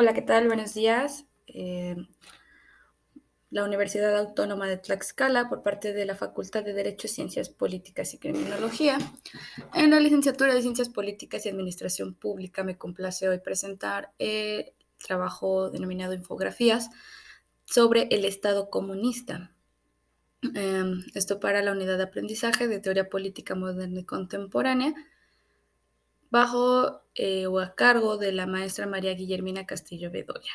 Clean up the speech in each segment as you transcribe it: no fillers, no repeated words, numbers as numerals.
Hola, ¿qué tal? Buenos días. La Universidad Autónoma de Tlaxcala, por parte de la Facultad de Derecho, Ciencias Políticas y Criminología. En la licenciatura de Ciencias Políticas y Administración Pública me complace hoy presentar el trabajo denominado Infografías sobre el Estado comunista. Esto para la unidad de aprendizaje de Teoría Política Moderna y Contemporánea, bajo o a cargo de la maestra María Guillermina Castillo Bedoya.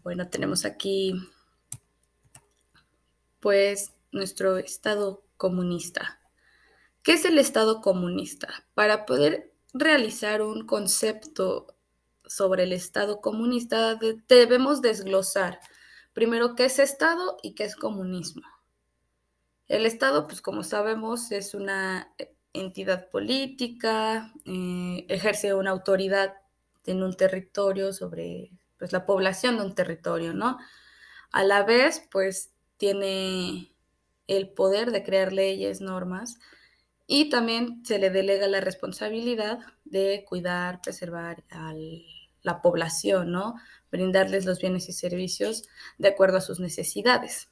Bueno, tenemos aquí pues nuestro Estado comunista. ¿Qué es el Estado comunista? Para poder realizar un concepto sobre el Estado comunista debemos desglosar primero qué es Estado y qué es comunismo. El Estado, pues como sabemos, es una entidad política, ejerce una autoridad en un territorio sobre pues, la población de un territorio, ¿no? A la vez, pues tiene el poder de crear leyes, normas, y también se le delega la responsabilidad de cuidar, preservar a la población, ¿no? Brindarles los bienes y servicios de acuerdo a sus necesidades.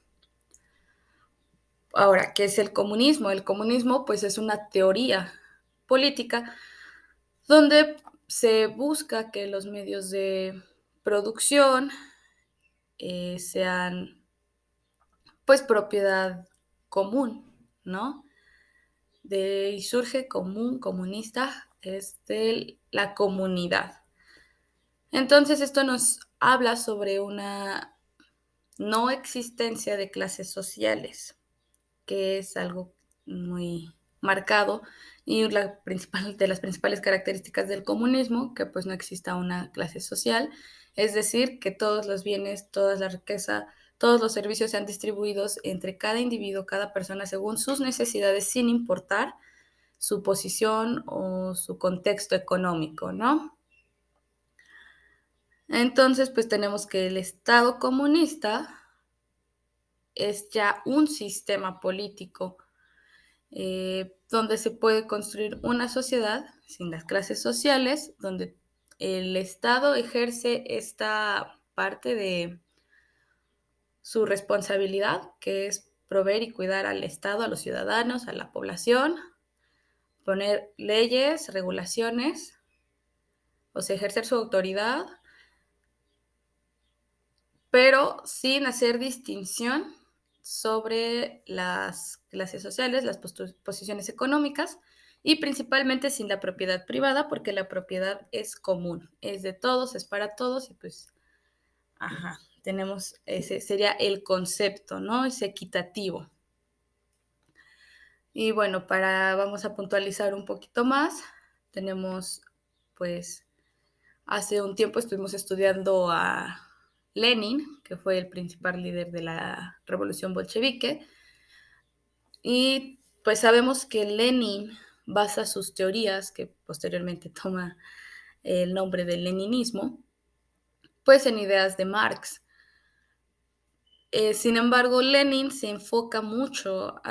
Ahora, ¿qué es el comunismo? El comunismo, pues, es una teoría política donde se busca que los medios de producción sean, pues, propiedad común, ¿no? De ahí surge común, comunista, es de la comunidad. Entonces, esto nos habla sobre una no existencia de clases sociales, que es algo muy marcado y de las principales características del comunismo, que pues no exista una clase social, es decir, que todos los bienes, toda la riqueza, todos los servicios sean distribuidos entre cada individuo, cada persona, según sus necesidades, sin importar su posición o su contexto económico, ¿no? Entonces, pues tenemos que el Estado comunista es ya un sistema político donde se puede construir una sociedad sin las clases sociales, donde el Estado ejerce esta parte de su responsabilidad, que es proveer y cuidar al Estado, a los ciudadanos, a la población, poner leyes, regulaciones, o sea, ejercer su autoridad, pero sin hacer distinción sobre las clases sociales, las posiciones económicas y principalmente sin la propiedad privada, porque la propiedad es común, es de todos, es para todos y pues, ajá, tenemos ese sería el concepto, ¿no? Es equitativo. Y bueno, vamos a puntualizar un poquito más, tenemos pues hace un tiempo estuvimos estudiando a Lenin, que fue el principal líder de la revolución bolchevique, y pues sabemos que Lenin basa sus teorías, que posteriormente toma el nombre del leninismo, pues en ideas de Marx. Sin embargo, Lenin se enfoca mucho,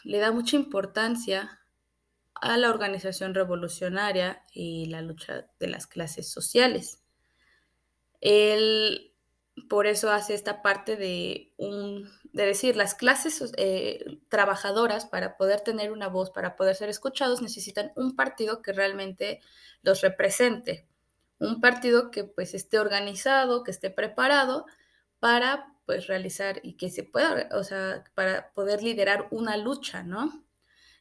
le da mucha importancia a la organización revolucionaria y la lucha de las clases sociales. Él por eso hace esta parte de decir, las clases trabajadoras para poder tener una voz, para poder ser escuchados, necesitan un partido que realmente los represente, un partido que pues esté organizado, que esté preparado para pues realizar y que se pueda, o sea, para poder liderar una lucha, ¿no?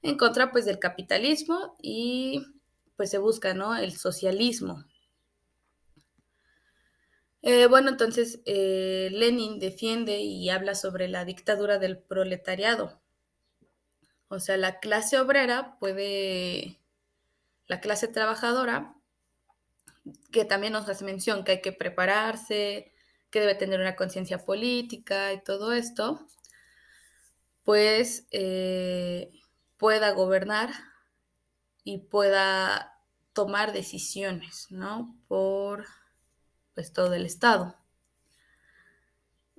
En contra pues del capitalismo y pues se busca, ¿no? El socialismo. Bueno, entonces Lenin defiende y habla sobre la dictadura del proletariado. O sea, la clase trabajadora, que también nos hace mención que hay que prepararse, que debe tener una conciencia política y todo esto, pues pueda gobernar y pueda tomar decisiones, ¿no? Por pues todo el Estado.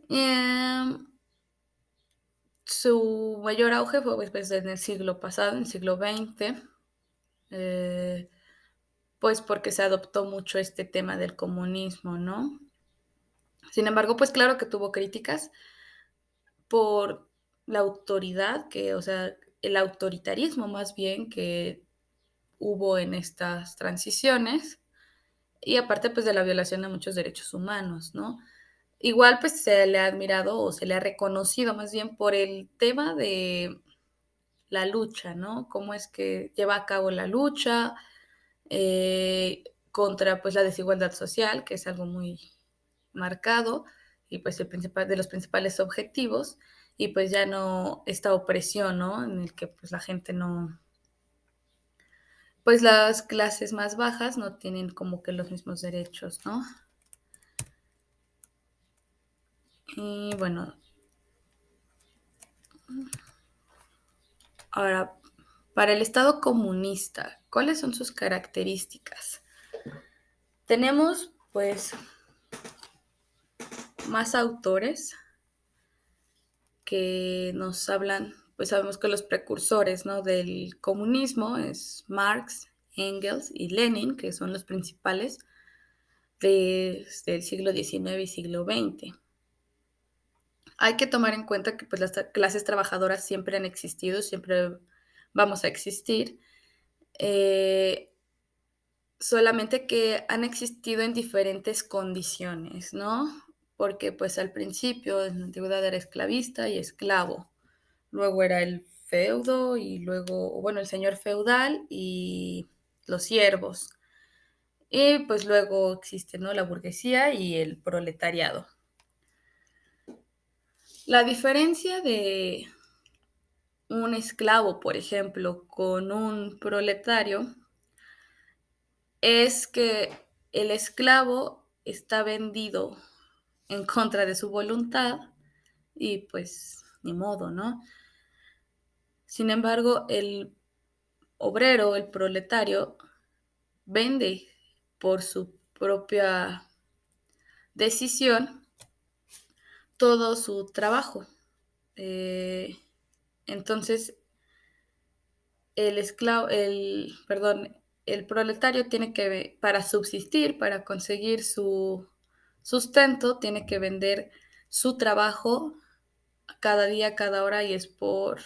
Eh, Su mayor auge fue pues, en el siglo pasado, en el siglo XX. pues porque se adoptó mucho este tema del comunismo, ¿no? Sin embargo, pues claro que tuvo críticas por la autoridad que, o sea, el autoritarismo más bien que hubo en estas transiciones y aparte pues de la violación de muchos derechos humanos, ¿no? Igual pues se le ha admirado o se le ha reconocido más bien por el tema de la lucha, ¿no? Cómo es que lleva a cabo la lucha contra pues la desigualdad social, que es algo muy marcado y pues el principal, de los principales objetivos y pues ya no esta opresión, ¿no? En el que pues la gente no, pues las clases más bajas no tienen como que los mismos derechos, ¿no? Y bueno, ahora, para el Estado comunista, ¿cuáles son sus características? Tenemos pues más autores que nos hablan, pues sabemos que los precursores, ¿no? Del comunismo es Marx, Engels y Lenin, que son los principales desde el siglo XIX y siglo XX. Hay que tomar en cuenta que pues, las clases trabajadoras siempre han existido, siempre vamos a existir, eh, solamente que han existido en diferentes condiciones, ¿no? Porque pues al principio en la antigüedad era esclavista y esclavo. Luego era el feudo y luego, bueno, el señor feudal y los siervos. Y pues luego existe, ¿no? La burguesía y el proletariado. La diferencia de un esclavo, por ejemplo, con un proletario es que el esclavo está vendido en contra de su voluntad y pues ni modo, ¿no? Sin embargo, el obrero, el proletario, vende por su propia decisión todo su trabajo. Eh, entonces, el proletario tiene que, para subsistir, para conseguir su sustento, tiene que vender su trabajo cada día, cada hora y es por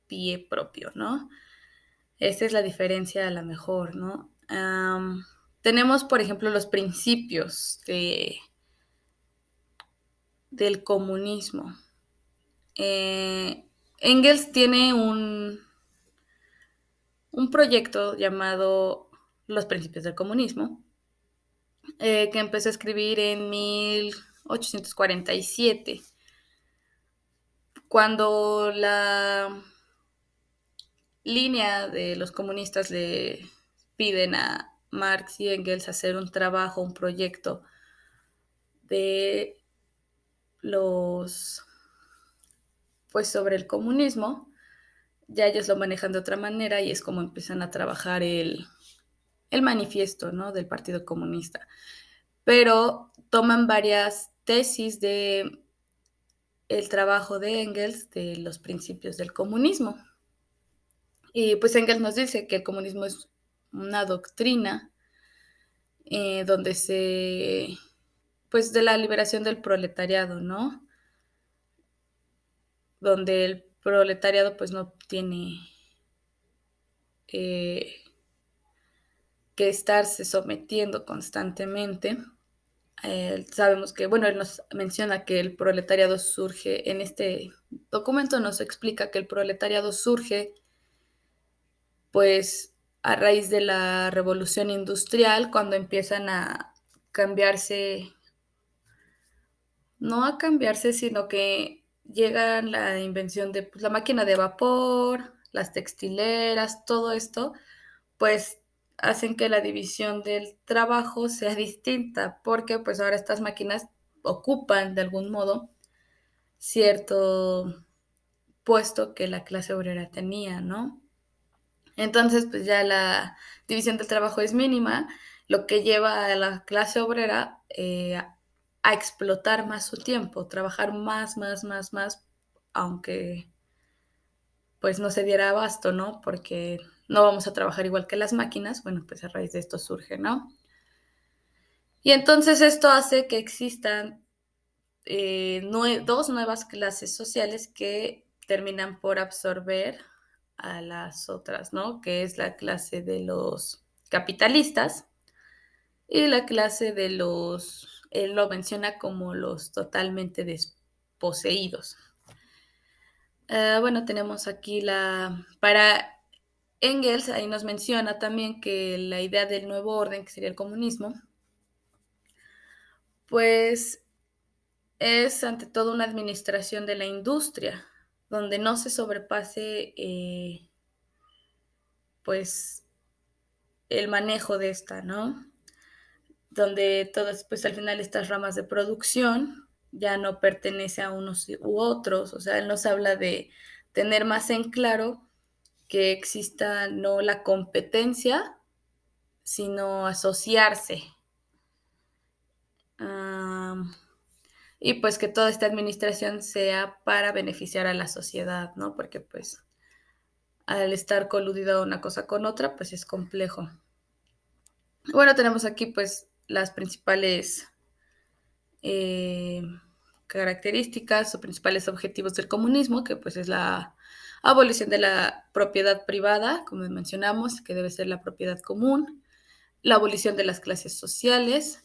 pie propio, ¿no? Esa es la diferencia a la mejor, ¿no? Tenemos, por ejemplo, los principios del comunismo. Engels tiene un proyecto llamado Los principios del comunismo, que empezó a escribir en 1847, cuando la línea de los comunistas le piden a Marx y Engels hacer un trabajo, un proyecto de los, pues sobre el comunismo, ya ellos lo manejan de otra manera y es como empiezan a trabajar el manifiesto, ¿no? Del Partido Comunista. Pero toman varias tesis de el trabajo de Engels de los principios del comunismo. Y pues Engels nos dice que el comunismo es una doctrina donde pues de la liberación del proletariado, ¿no? Donde el proletariado pues no tiene eh, que estarse sometiendo constantemente. Sabemos que, bueno, él nos menciona que el proletariado surge, en este documento nos explica que el proletariado surge pues a raíz de la revolución industrial, cuando empiezan a cambiarse, no a cambiarse, sino que llega la invención de pues, la máquina de vapor, las textileras, todo esto, pues hacen que la división del trabajo sea distinta, porque pues ahora estas máquinas ocupan de algún modo cierto puesto que la clase obrera tenía, ¿no? Entonces, pues ya la división del trabajo es mínima, lo que lleva a la clase obrera a explotar más su tiempo, trabajar más, más, más, aunque pues no se diera abasto, ¿no? Porque no vamos a trabajar igual que las máquinas. Bueno, pues a raíz de esto surge, ¿no? Y entonces esto hace que existan dos nuevas clases sociales que terminan por absorber a las otras, ¿no? Que es la clase de los capitalistas y la clase de los, él lo menciona como los totalmente desposeídos. Bueno, tenemos aquí para Engels, ahí nos menciona también que la idea del nuevo orden, que sería el comunismo, pues es ante todo una administración de la industria, donde no se sobrepase pues el manejo de esta, ¿no? Donde todas, pues al final estas ramas de producción ya no pertenece a unos u otros, o sea, él nos habla de tener más en claro que exista no la competencia, sino asociarse. Um, y pues que toda esta administración sea para beneficiar a la sociedad, ¿no? Porque pues al estar coludido una cosa con otra, pues es complejo. Bueno, tenemos aquí pues las principales eh, características o principales objetivos del comunismo, que pues es la abolición de la propiedad privada, como mencionamos, que debe ser la propiedad común, la abolición de las clases sociales,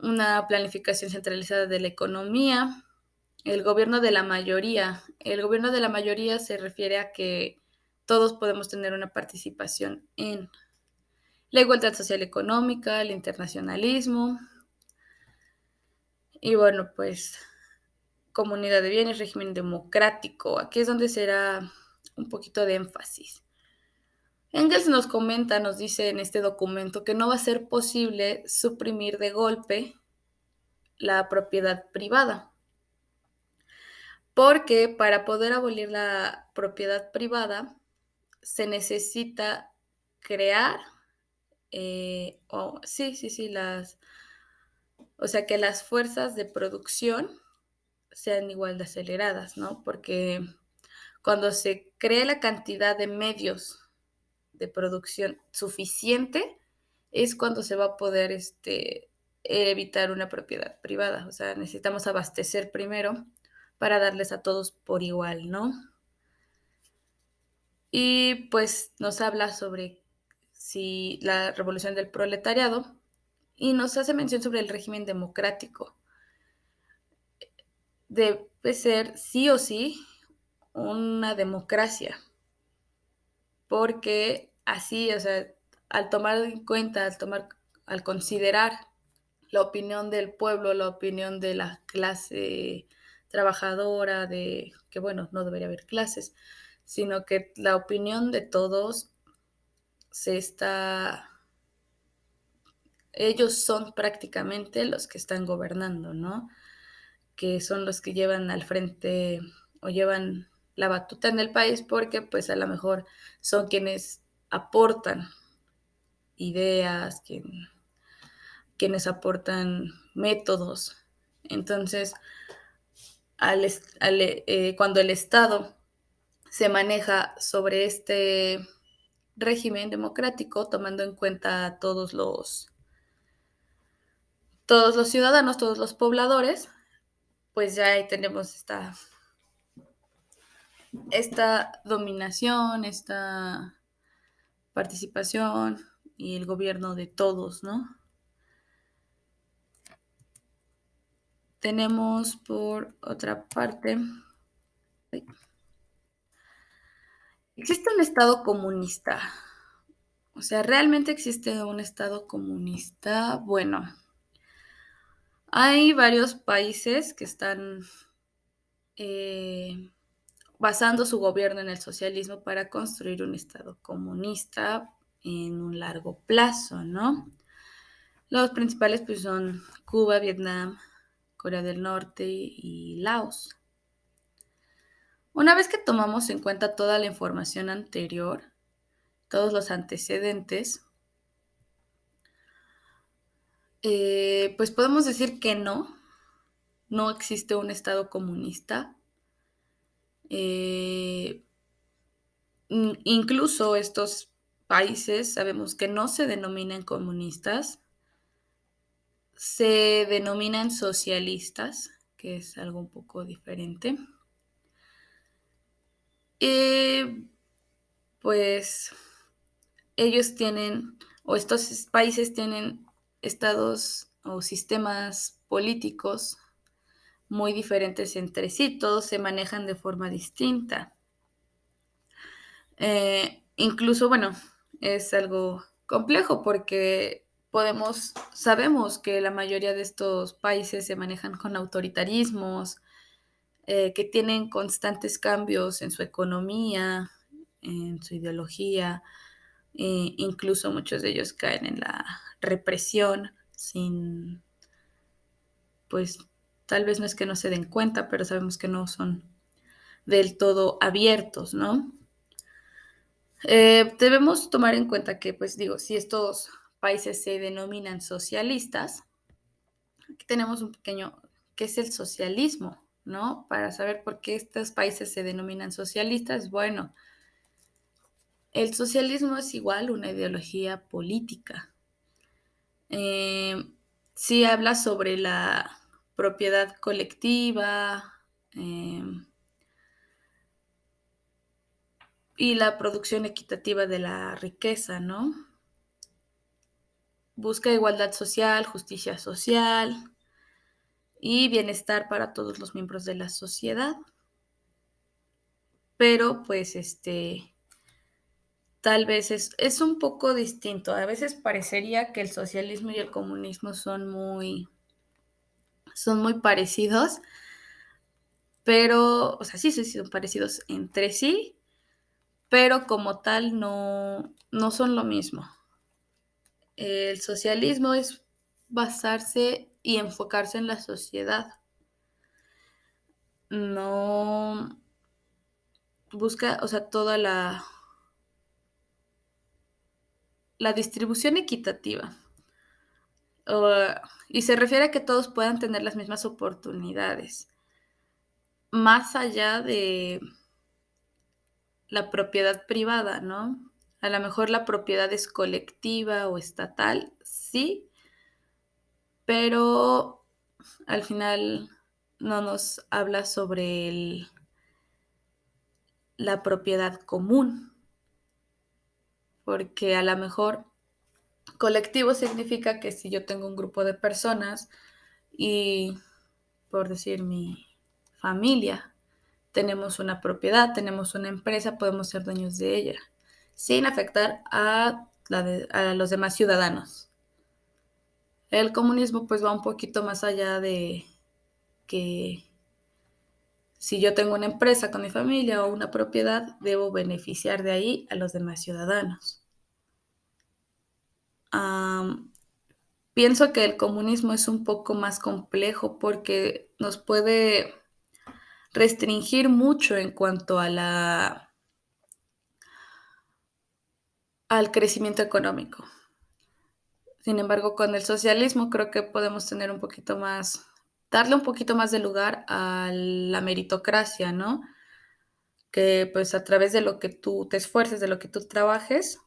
una planificación centralizada de la economía, el gobierno de la mayoría. El gobierno de la mayoría se refiere a que todos podemos tener una participación en la igualdad social y económica, el internacionalismo y bueno, pues comunidad de bienes, régimen democrático. Aquí es donde será un poquito de énfasis. Engels nos comenta, nos dice en este documento que no va a ser posible suprimir de golpe la propiedad privada, porque para poder abolir la propiedad privada se necesita crear, o sea, que las fuerzas de producción sean igual de aceleradas, ¿no? Porque cuando se cree la cantidad de medios de producción suficiente, es cuando se va a poder evitar una propiedad privada. O sea, necesitamos abastecer primero para darles a todos por igual, ¿no? Y pues nos habla sobre si la revolución del proletariado y nos hace mención sobre el régimen democrático. Debe ser sí o sí una democracia, porque así, o sea, al tomar en cuenta, al considerar la opinión del pueblo, la opinión de la clase trabajadora, de que bueno, no debería haber clases, sino que la opinión de todos se está, ellos son prácticamente los que están gobernando, ¿no? Que son los que llevan al frente o llevan la batuta en el país porque pues a lo mejor son quienes aportan ideas, quienes aportan métodos. Entonces, cuando el Estado se maneja sobre este régimen democrático, tomando en cuenta a todos los ciudadanos, todos los pobladores, pues ya ahí tenemos esta dominación, esta participación y el gobierno de todos, ¿no? Tenemos por otra parte, existe un Estado comunista. O sea, ¿realmente existe un Estado comunista? Bueno, hay varios países que están eh, basando su gobierno en el socialismo para construir un Estado comunista en un largo plazo, ¿no? Los principales pues son Cuba, Vietnam, Corea del Norte y Laos. Una vez que tomamos en cuenta toda la información anterior, todos los antecedentes, pues podemos decir que no existe un Estado comunista. Incluso estos países sabemos que no se denominan comunistas, se denominan socialistas, que es algo un poco diferente. Pues ellos tienen, o estos países tienen estados o sistemas políticos muy diferentes entre sí, todos se manejan de forma distinta. Incluso, bueno, es algo complejo porque sabemos que la mayoría de estos países se manejan con autoritarismos, que tienen constantes cambios en su economía, en su ideología, incluso muchos de ellos caen en la represión sin, pues tal vez no es que no se den cuenta, pero sabemos que no son del todo abiertos, ¿no? Debemos tomar en cuenta que, pues digo, si estos países se denominan socialistas, aquí tenemos un pequeño, ¿qué es el socialismo? ¿No? Para saber por qué estos países se denominan socialistas, bueno, el socialismo es igual una ideología política. Eh, sí habla sobre la propiedad colectiva, eh, y la producción equitativa de la riqueza, ¿no? Busca igualdad social, justicia social y bienestar para todos los miembros de la sociedad. Pero, pues, tal vez es un poco distinto. A veces parecería que el socialismo y el comunismo son muy parecidos, pero, o sea, sí, sí son parecidos entre sí, pero como tal no son lo mismo. El socialismo es basarse y enfocarse en la sociedad. No busca, o sea, toda la distribución equitativa. Y se refiere a que todos puedan tener las mismas oportunidades, más allá de la propiedad privada, ¿no? A lo mejor la propiedad es colectiva o estatal, sí, pero al final no nos habla sobre la propiedad común, porque a lo mejor colectivo significa que si yo tengo un grupo de personas y, por decir, mi familia, tenemos una propiedad, tenemos una empresa, podemos ser dueños de ella, sin afectar a los demás ciudadanos. El comunismo pues va un poquito más allá de que si yo tengo una empresa con mi familia o una propiedad, debo beneficiar de ahí a los demás ciudadanos. Pienso que el comunismo es un poco más complejo porque nos puede restringir mucho en cuanto al crecimiento económico. Sin embargo, con el socialismo creo que podemos tener darle un poquito más de lugar a la meritocracia, ¿no? Que pues a través de lo que tú te esfuerces, de lo que tú trabajes,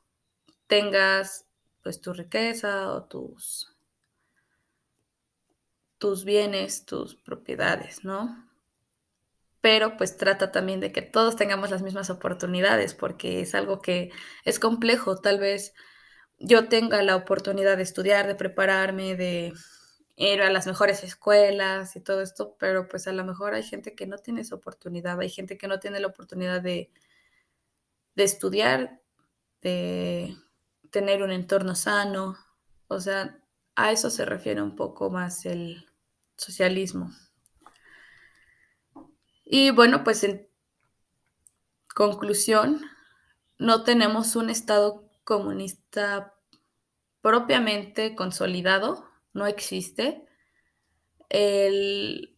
tengas pues tu riqueza o tus bienes, tus propiedades, ¿no? Pero pues trata también de que todos tengamos las mismas oportunidades, porque es algo que es complejo. Tal vez yo tenga la oportunidad de estudiar, de prepararme, de ir a las mejores escuelas y todo esto, pero pues a lo mejor hay gente que no tiene esa oportunidad, hay gente que no tiene la oportunidad de estudiar, de tener un entorno sano. O sea, a eso se refiere un poco más el socialismo. Y bueno, pues en conclusión, no tenemos un Estado comunista propiamente consolidado, no existe. El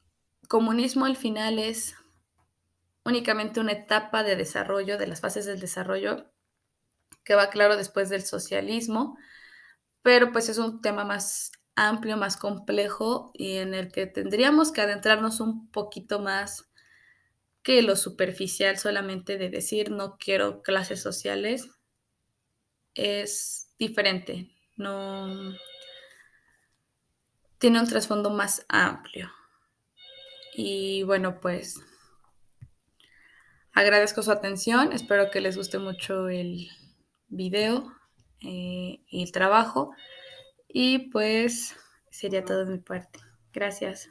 comunismo al final es únicamente una etapa de desarrollo, de las fases del desarrollo, que va claro después del socialismo, pero pues es un tema más amplio, más complejo y en el que tendríamos que adentrarnos un poquito más que lo superficial solamente de decir no quiero clases sociales es diferente, no tiene un trasfondo más amplio. Y bueno, pues agradezco su atención, espero que les guste mucho el video y el trabajo. Y pues sería todo de mi parte. Gracias.